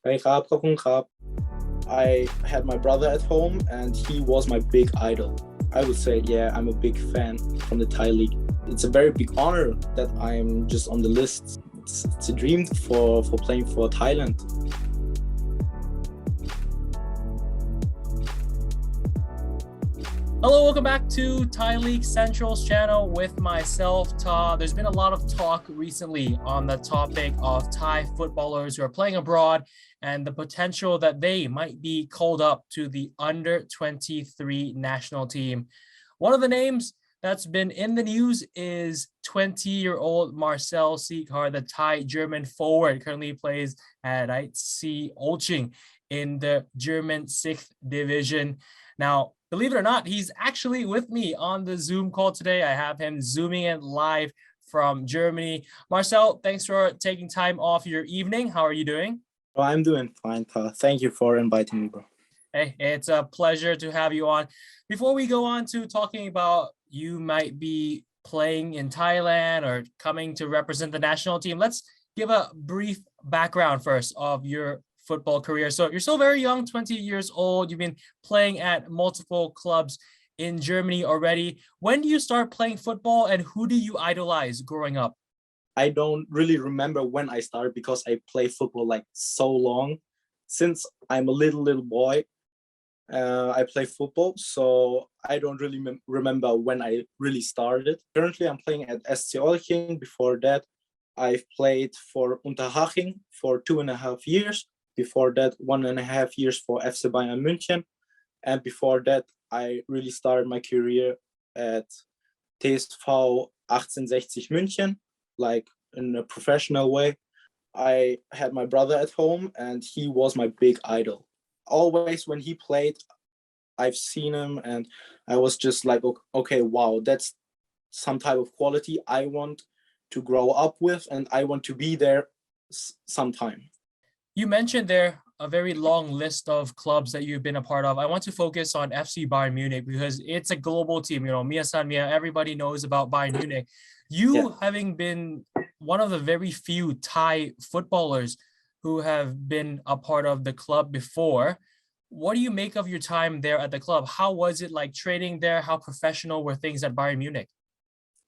Hey ครับขอบคุณครับ I had my brother at home and he was my big idol. I would say, yeah, I'm a big fan from the Thai league. It's a very big honor that I'm just on the list. It's a dream for playing for Thailand. Hello, welcome back to Thai League Central's channel with myself, Ta. There's been a lot of talk recently on the topic of Thai footballers who are playing abroad and the potential that they might be called up to the under-23 national team. One of the names that's been in the news is 20-year-old Marcel Sieghart, the Thai-German forward, currently plays at IC Olching in the German 6th division. Now, believe it or not, he's actually with me on the Zoom call today. I have him zooming in live from Germany. Marcel, thanks for taking time off your evening. How are you doing? Oh, I'm doing fine, Ta. Thank you for inviting me, bro. Hey, it's a pleasure to have you on. Before we go on to talking about you might be playing in Thailand or coming to represent the national team, let's give a brief background first of your football career. So you're still very young, 20 years old. You've been playing at multiple clubs in Germany already. When do you start playing football and who do you idolize growing up? I don't really remember when I started because I play football like so long. Since I'm a little boy, I play football, so I don't really remember when I really started. Currently, I'm playing at SC Olching. Before that, I've played for Unterhaching for 2.5 years. Before that, 1.5 years for FC Bayern München. And before that, I really started my career at TSV 1860 München, like in a professional way. I had my brother at home and he was my big idol. Always when he played, I've seen him and I was just like, okay, wow, that's some type of quality I want to grow up with and I want to be there sometime. You mentioned there a very long list of clubs that you've been a part of. I want to focus on FC Bayern Munich because it's a global team. You know, Mia San Mia, everybody knows about Bayern Munich. You having been one of the very few Thai footballers who have been a part of the club before, what do you make of your time there at the club? How was it like training there? How professional were things at Bayern Munich?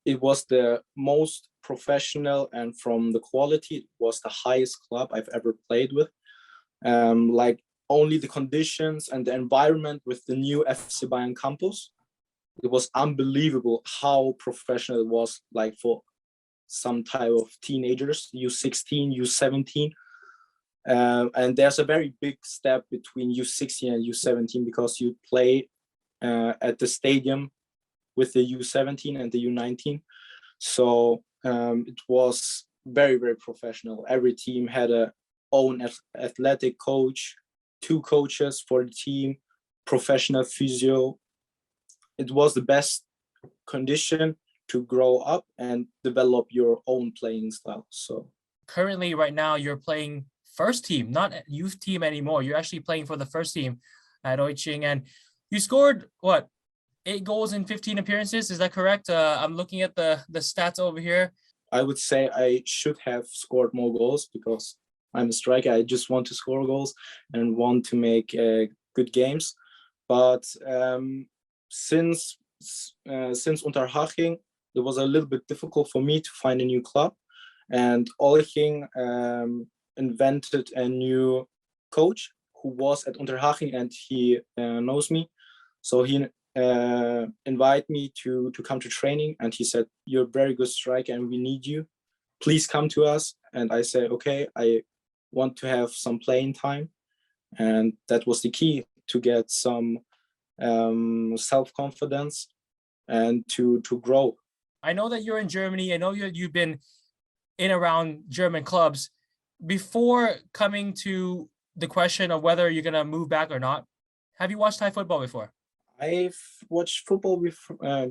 It was the most professional and from the quality, it was the highest club I've ever played with. Like only the conditions and the environment with the new FC Bayern campus, it was unbelievable how professional it was, like for some type of teenagers, U16, U17. And there's a very big step between U16 and U17 because you play at the stadium with the U17 and the U19. So it was very professional. Every team had a own athletic coach, 2 coaches for the team, professional physio. It was the best condition to grow up and develop your own playing style. So currently right now you're playing first team, not youth team anymore. You're actually playing for the first team at Oiching and you scored what, 8 goals in 15 appearances. Is that correct? I'm looking at the stats over here. I would say I should have scored more goals because I'm a striker. I just want to score goals and want to make good games. But since Unterhaching, it was a little bit difficult for me to find a new club. And Olching invented a new coach who was at Unterhaching and he knows me. So he invite me to come to training and he said, you're a very good striker and we need you, please come to us. And I said, okay, I want to have some playing time, and that was the key to get some self-confidence and to grow. I know that you're in Germany. I know you've been in around German clubs. Before coming to the question of whether you're gonna move back or not, have you watched Thai football before? I've watched football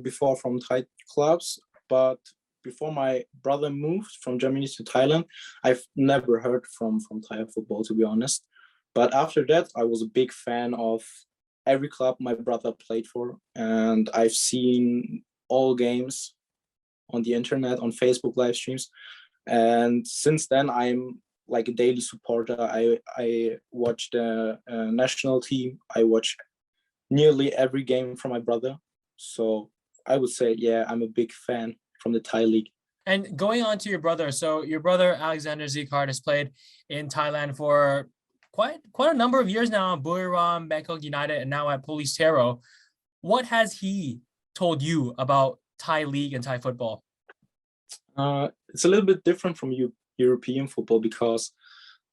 before from Thai clubs, but before my brother moved from Germany to Thailand, I've never heard from Thai football, to be honest. But after that, I was a big fan of every club my brother played for, and I've seen all games on the internet, on Facebook live streams. And since then, I'm like a daily supporter. I watch the national team. I watch nearly every game from my brother. So I would say, yeah, I'm a big fan from the Thai league. And going on to your brother, so your brother Alexander Sieghart has played in Thailand for quite a number of years now, Buriram, Bangkok United, and now at Police Tero. What has he told you about Thai league and Thai football? It's a little bit different from European football because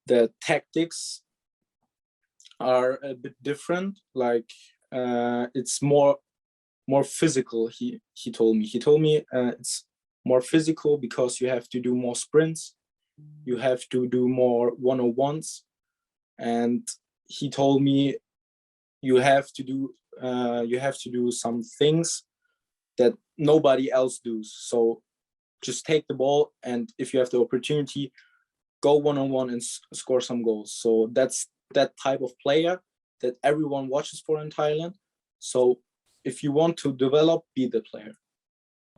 the tactics are a bit different. Like it's more physical. He told me it's more physical because you have to do more sprints, you have to do more one-on-ones, and he told me you have to do some things that nobody else does. So just take the ball, and if you have the opportunity, go one-on-one and score some goals. So that's that type of player that everyone watches for in Thailand. So if you want to develop, be the player.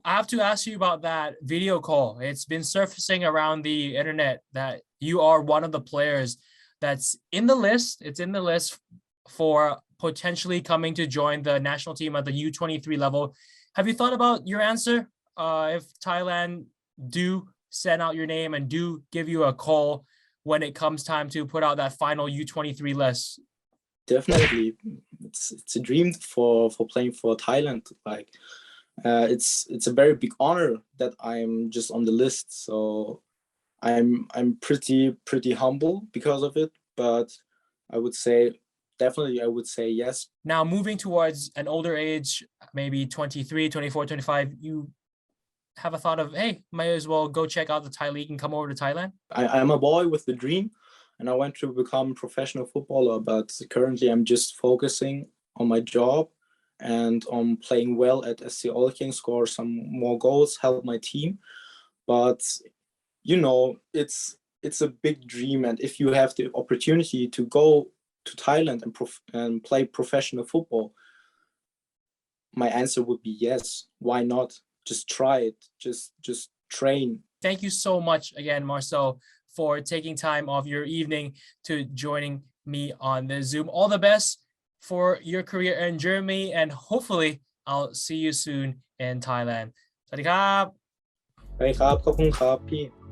I have to ask you about that video call. It's been surfacing around the internet that you are one of the players that's in the list. It's in the list for potentially coming to join the national team at the U-23 level. Have you thought about your answer? If Thailand do send out your name and do give you a call when it comes time to put out that final U-23 list? Definitely, it's a dream for playing for Thailand. Like it's a very big honor that I'm just on the list. So I'm pretty humble because of it. But I would say definitely I would say yes. Now moving towards an older age, maybe 23, 24, 25, you have a thought of, hey, might as well go check out the Thai league and come over to Thailand? I'm a boy with the dream, and I want to become a professional footballer, but currently I'm just focusing on my job and on playing well at SC Olking, score some more goals, help my team. But you know, it's a big dream, and if you have the opportunity to go to Thailand and play professional football, my answer would be yes. Why not? Just try it. Just train. Thank you so much again, Marcel, for taking time off your evening to joining me on the Zoom. All the best for your career in Germany, and hopefully I'll see you soon in Thailand. สวัสดีครับ ไปครับขอบคุณครับพี่